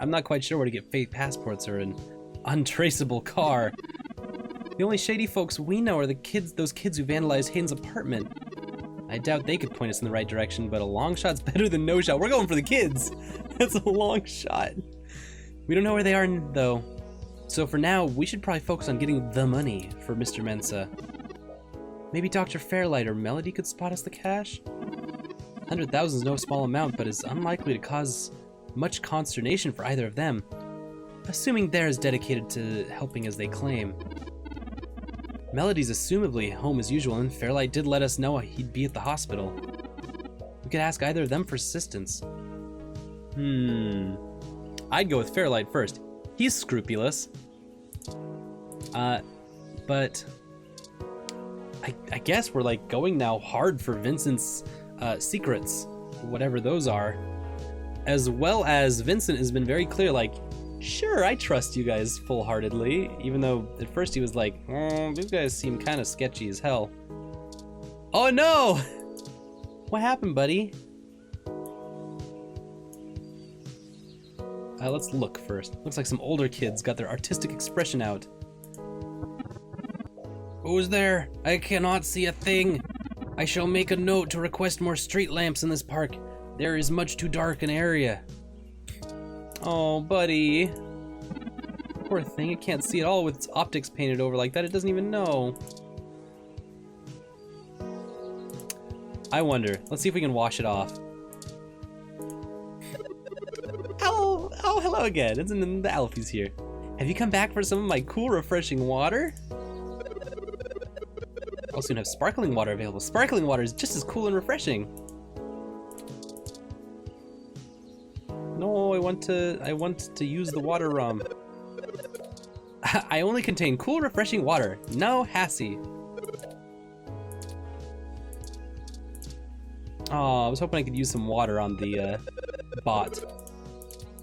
I'm not quite sure where to get fake passports or an untraceable car. The only shady folks we know are those kids who vandalized Hayden's apartment. I doubt they could point us in the right direction, but a long shot's better than no shot. We're going for the kids. That's a long shot. We don't know where they are, though. So for now, we should probably focus on getting the money for Mr. Mensa. Maybe Dr. Fairlight or Melody could spot us the cash? 100,000 is no small amount, but is unlikely to cause much consternation for either of them, assuming they're as dedicated to helping as they claim. Melody's assumably home as usual, and Fairlight did let us know he'd be at the hospital. We could ask either of them for assistance. I'd go with Fairlight first. He's scrupulous. But I guess we're like going now hard for Vincent's secrets, whatever those are. As well as Vincent has been very clear, like, sure, I trust you guys full-heartedly, even though at first he was like, these guys seem kind of sketchy as hell. Oh no! What happened, buddy? Let's look first. Looks like some older kids got their artistic expression out. Who's there? I cannot see a thing. I shall make a note to request more street lamps in this park. There is much too dark an area. Oh, buddy. Poor thing, it can't see at all with its optics painted over like that. It doesn't even know. I wonder. Let's see if we can wash it off. Oh, hello again. It's in the Alfie's here. Have you come back for some of my cool, refreshing water? I'll soon have sparkling water available. Sparkling water is just as cool and refreshing. No, I want to use the water rum. I only contain cool, refreshing water. No hassy. Oh, I was hoping I could use some water on the bot.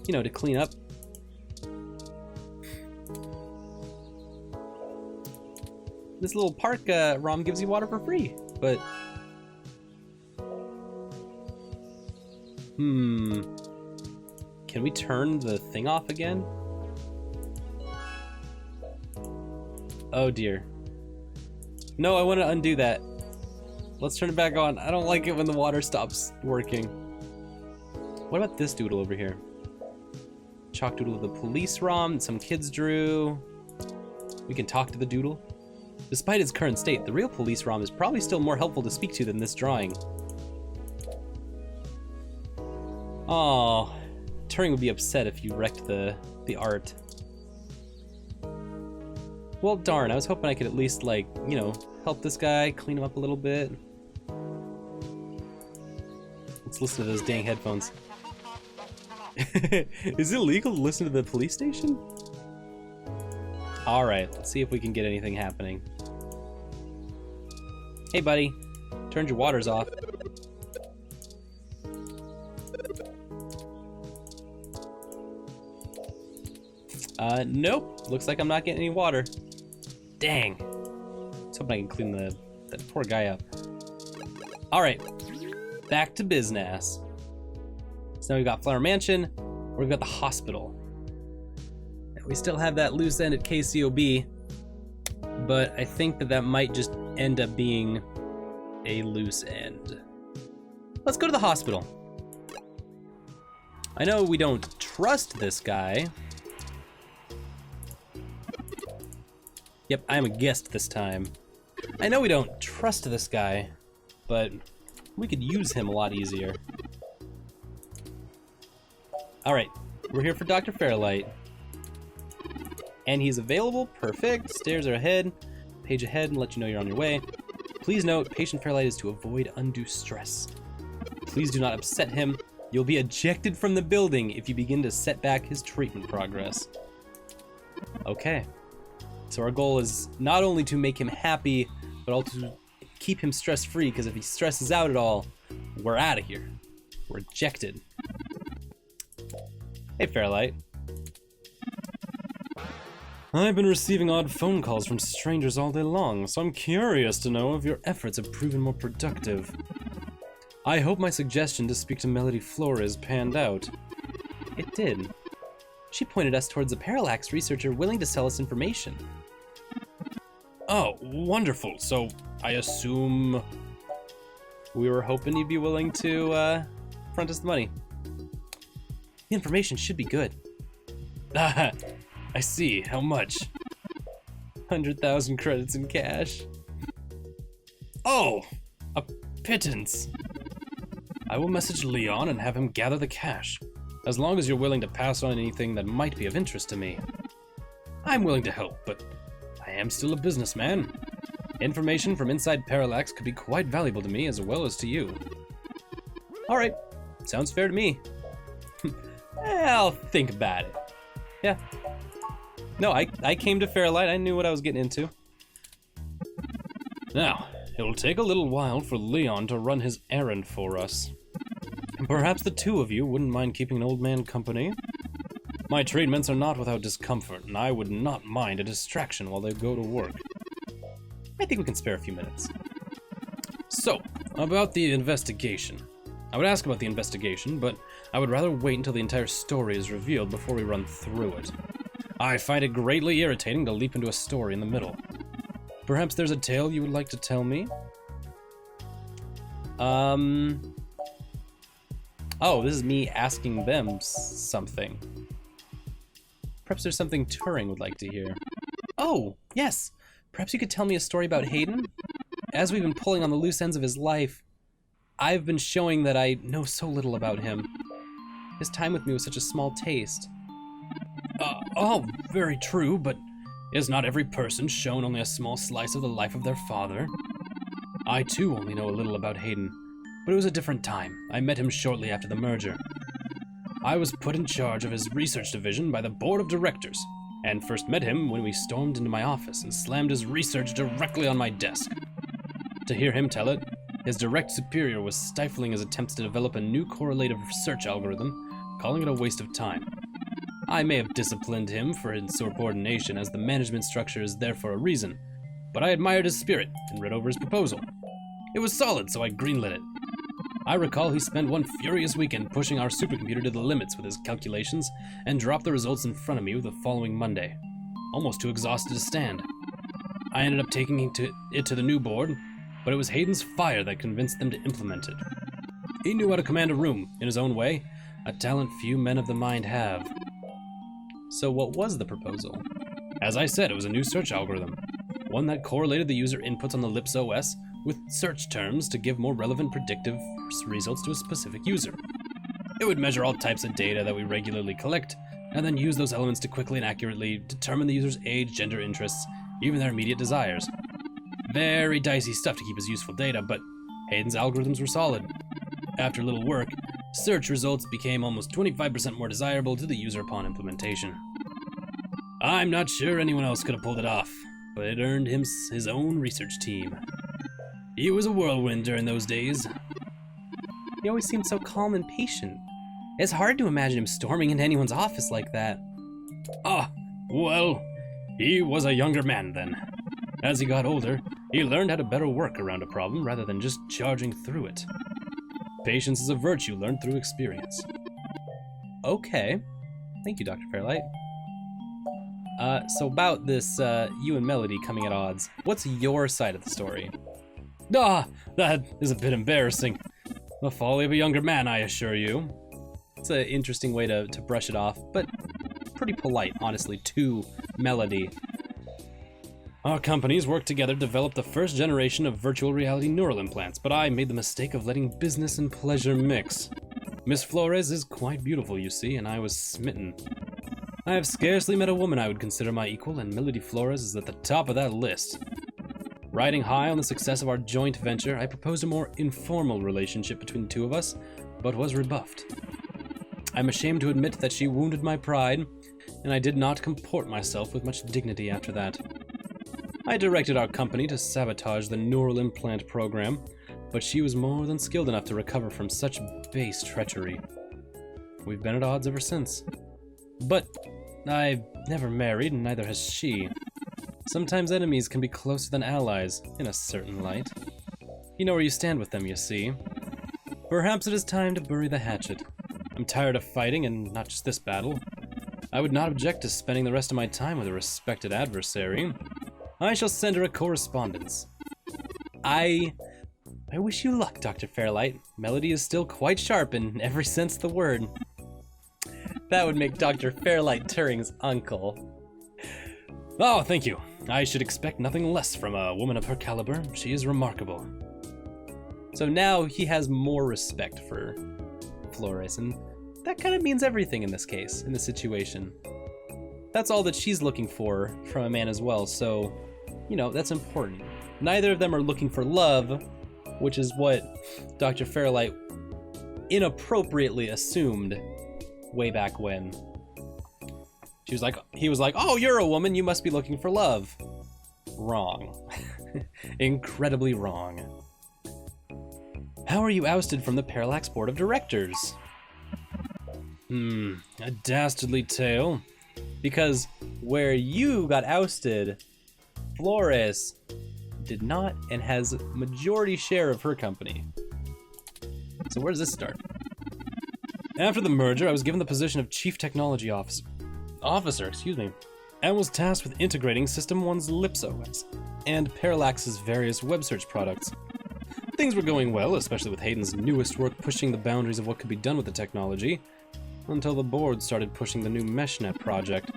You know, to clean up. This little park ROM gives you water for free, but... Can we turn the thing off again? Oh dear. No, I want to undo that. Let's turn it back on. I don't like it when the water stops working. What about this doodle over here? Chalk doodle of the police ROM some kids drew. We can talk to the doodle. Despite its current state, the real police ROM is probably still more helpful to speak to than this drawing. Oh, Turing would be upset if you wrecked the art. Well, darn, I was hoping I could at least, like, you know, help this guy, clean him up a little bit. Let's listen to those dang headphones. Is it illegal to listen to the police station? Alright, let's see if we can get anything happening. Hey buddy, turned your waters off. Nope, looks like I'm not getting any water. Dang. Let's hope I can clean that poor guy up. Alright, back to business. So now we've got Flower Mansion, or we've got the hospital. We still have that loose end at KCOB, but I think that might just end up being a loose end. Let's go to the hospital. I know we don't trust this guy. Yep, I'm a guest this time. I know we don't trust this guy, but we could use him a lot easier. Alright, we're here for Dr. Fairlight. And he's available, perfect. Stairs are ahead. Page ahead and let you know you're on your way. Please note, patient Fairlight is to avoid undue stress. Please do not upset him. You'll be ejected from the building if you begin to set back his treatment progress. Okay. So our goal is not only to make him happy, but also to keep him stress-free, because if he stresses out at all, we're out of here. We're ejected. Hey, Fairlight. I've been receiving odd phone calls from strangers all day long, so I'm curious to know if your efforts have proven more productive. I hope my suggestion to speak to Melody Flores panned out. It did. She pointed us towards a parallax researcher willing to sell us information. Oh, wonderful. So, I assume... We were hoping you'd be willing to, front us the money. The information should be good. Ah, I see. How much? 100,000 credits in cash. Oh, a pittance. I will message Leon and have him gather the cash, as long as you're willing to pass on anything that might be of interest to me. I'm willing to help, but I am still a businessman. Information from inside Parallax could be quite valuable to me as well as to you. Alright, sounds fair to me. I'll think about it. Yeah. No, I came to Fairlight, I knew what I was getting into. Now, it'll take a little while for Leon to run his errand for us. Perhaps the two of you wouldn't mind keeping an old man company? My treatments are not without discomfort, and I would not mind a distraction while they go to work. I think we can spare a few minutes. So, about the investigation. I would ask about the investigation, but I would rather wait until the entire story is revealed before we run through it. I find it greatly irritating to leap into a story in the middle. Perhaps there's a tale you would like to tell me? Oh, this is me asking them something. Perhaps there's something Turing would like to hear. Oh, yes! Perhaps you could tell me a story about Hayden? As we've been pulling on the loose ends of his life, I've been showing that I know so little about him. His time with me was such a small taste. All very true, but is not every person shown only a small slice of the life of their father? I too only know a little about Hayden, but it was a different time. I met him shortly after the merger. I was put in charge of his research division by the board of directors, and first met him when we stormed into my office and slammed his research directly on my desk. To hear him tell it, his direct superior was stifling his attempts to develop a new correlative search algorithm, calling it a waste of time. I may have disciplined him for insubordination, as the management structure is there for a reason, but I admired his spirit and read over his proposal. It was solid, so I greenlit it. I recall he spent one furious weekend pushing our supercomputer to the limits with his calculations and dropped the results in front of me the following Monday, almost too exhausted to stand. I ended up taking it to the new board, but it was Hayden's fire that convinced them to implement it. He knew how to command a room, in his own way, a talent few men of the mind have. So what was the proposal? As I said, it was a new search algorithm, one that correlated the user inputs on the Lips OS with search terms to give more relevant predictive results to a specific user. It would measure all types of data that we regularly collect, and then use those elements to quickly and accurately determine the user's age, gender, interests, even their immediate desires. Very dicey stuff to keep as useful data, but Hayden's algorithms were solid. After a little work, search results became almost 25% more desirable to the user upon implementation. I'm not sure anyone else could have pulled it off, but it earned him his own research team. He was a whirlwind during those days. He always seemed so calm and patient. It's hard to imagine him storming into anyone's office like that. Well, he was a younger man then. As he got older, he learned how to better work around a problem rather than just charging through it. Patience is a virtue learned through experience. Okay. Thank you, Dr. Fairlight. So about this, you and Melody coming at odds, what's your side of the story? That is a bit embarrassing. The folly of a younger man, I assure you. It's an interesting way to brush it off, but pretty polite, honestly, to Melody. Our companies worked together to develop the first generation of virtual reality neural implants, but I made the mistake of letting business and pleasure mix. Miss Flores is quite beautiful, you see, and I was smitten. I have scarcely met a woman I would consider my equal, and Melody Flores is at the top of that list. Riding high on the success of our joint venture, I proposed a more informal relationship between the two of us, but was rebuffed. I'm ashamed to admit that she wounded my pride, and I did not comport myself with much dignity after that. I directed our company to sabotage the neural implant program, but she was more than skilled enough to recover from such base treachery. We've been at odds ever since. But I've never married, and neither has she. Sometimes enemies can be closer than allies, in a certain light. You know where you stand with them, you see. Perhaps it is time to bury the hatchet. I'm tired of fighting, and not just this battle. I would not object to spending the rest of my time with a respected adversary. I shall send her a correspondence. I wish you luck, Dr. Fairlight. Melody is still quite sharp in every sense of the word. That would make Dr. Fairlight Turing's uncle. Oh, thank you. I should expect nothing less from a woman of her caliber. She is remarkable. So now he has more respect for Flores, and that kind of means everything in this case, in this situation. That's all that she's looking for from a man as well, so, you know, that's important. Neither of them are looking for love, which is what Dr. Fairlight inappropriately assumed way back when. He was like, oh, you're a woman, you must be looking for love. Wrong. Incredibly wrong. How are you ousted from the Parallax Board of Directors? A dastardly tale. Because where you got ousted, Flores did not and has majority share of her company. So where does this start? After the merger, I was given the position of Chief Technology Officer, and was tasked with integrating System 1's LipsOS and Parallax's various web search products. Things were going well, especially with Hayden's newest work pushing the boundaries of what could be done with the technology, until the board started pushing the new MeshNet project.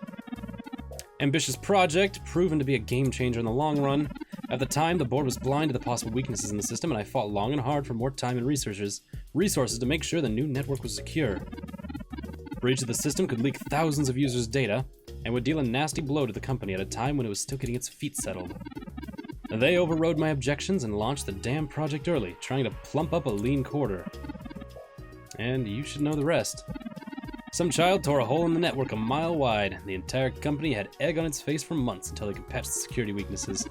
Ambitious project, proven to be a game changer in the long run. At the time, the board was blind to the possible weaknesses in the system, and I fought long and hard for more time and resources to make sure the new network was secure. Breach of the system could leak thousands of users' data, and would deal a nasty blow to the company at a time when it was still getting its feet settled. They overrode my objections and launched the damn project early, trying to plump up a lean quarter. And you should know the rest. Some child tore a hole in the network a mile wide. The entire company had egg on its face for months until they could patch the security weaknesses.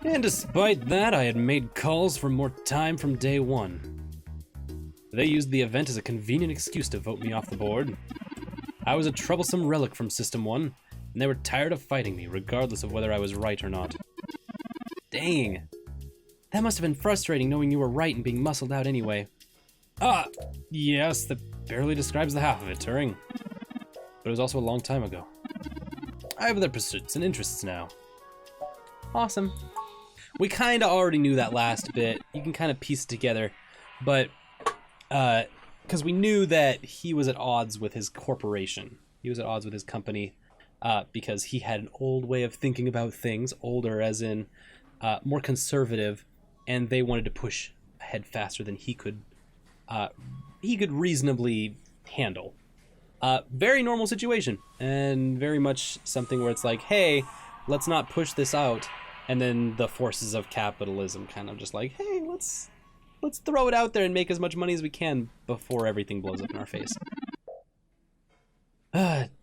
And despite that, I had made calls for more time from day one. They used the event as a convenient excuse to vote me off the board. I was a troublesome relic from System 1, and they were tired of fighting me, regardless of whether I was right or not. Dang. That must have been frustrating knowing you were right and being muscled out anyway. Yes, that barely describes the half of it, Turing. But it was also a long time ago. I have other pursuits and interests now. Awesome. We kind of already knew that last bit. You can kind of piece it together. But, because we knew that he was at odds with his corporation. He was at odds with his company because he had an old way of thinking about things. Older as in more conservative. And they wanted to push ahead faster than he could reasonably handle. Very normal situation, and very much something where it's like, hey, let's not push this out, and then the forces of capitalism kind of just like, hey, let's throw it out there and make as much money as we can before everything blows up in our face.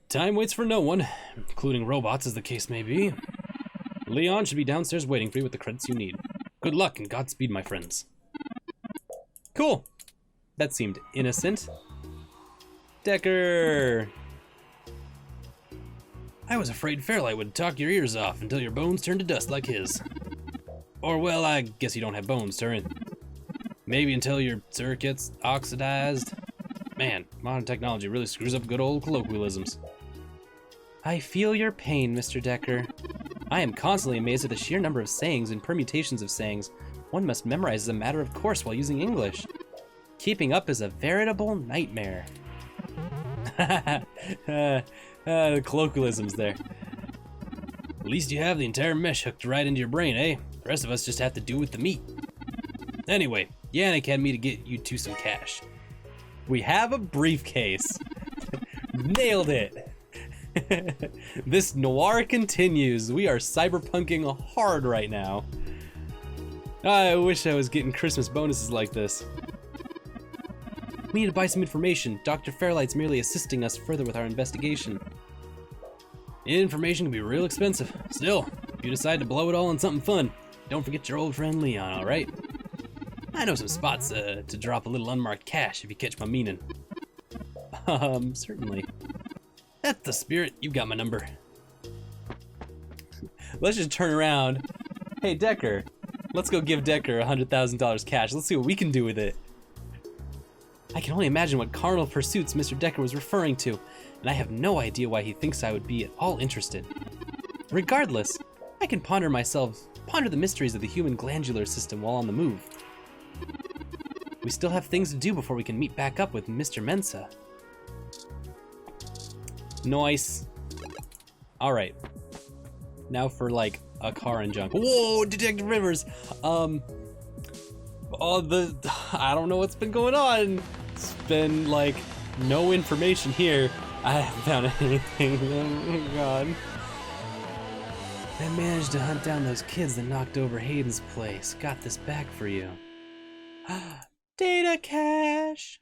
Time waits for no one, including robots as the case may be. Leon should be downstairs waiting for you with the credits you need. Good luck and Godspeed, my friends. Cool. That seemed innocent. Decker! I was afraid Fairlight would talk your ears off until your bones turned to dust like his. Or, well, I guess you don't have bones, Turing. Maybe until your circuits oxidized. Man, modern technology really screws up good old colloquialisms. I feel your pain, Mr. Decker. I am constantly amazed at the sheer number of sayings and permutations of sayings one must memorize as a matter of course while using English. Keeping up is a veritable nightmare. The colloquialisms there. At least you have the entire mesh hooked right into your brain, eh? The rest of us just have to do with the meat. Anyway, Yannick had me to get you two some cash. We have a briefcase. Nailed it. This noir continues. We are cyberpunking hard right now. I wish I was getting Christmas bonuses like this. We need to buy some information. Dr. Fairlight's merely assisting us further with our investigation. Information can be real expensive. Still, if you decide to blow it all on something fun, don't forget your old friend Leon, alright? I know some spots to drop a little unmarked cash if you catch my meaning. Certainly. That's the spirit. You've got my number. Let's just turn around. Hey, Decker. Let's go give Decker $100,000 cash. Let's see what we can do with it. I can only imagine what carnal pursuits Mr. Decker was referring to. and I have no idea why he thinks I would be at all interested. Regardless, I can ponder the mysteries of the human glandular system while on the move. We still have things to do before we can meet back up with Mr. Mensa. Nice. Alright. Now for, like, a car and junk. Whoa, Detective Rivers! I don't know what's been going on. It's been, like, no information here. I haven't found anything. Oh, God. I managed to hunt down those kids that knocked over Hayden's place. Got this back for you. Data cache!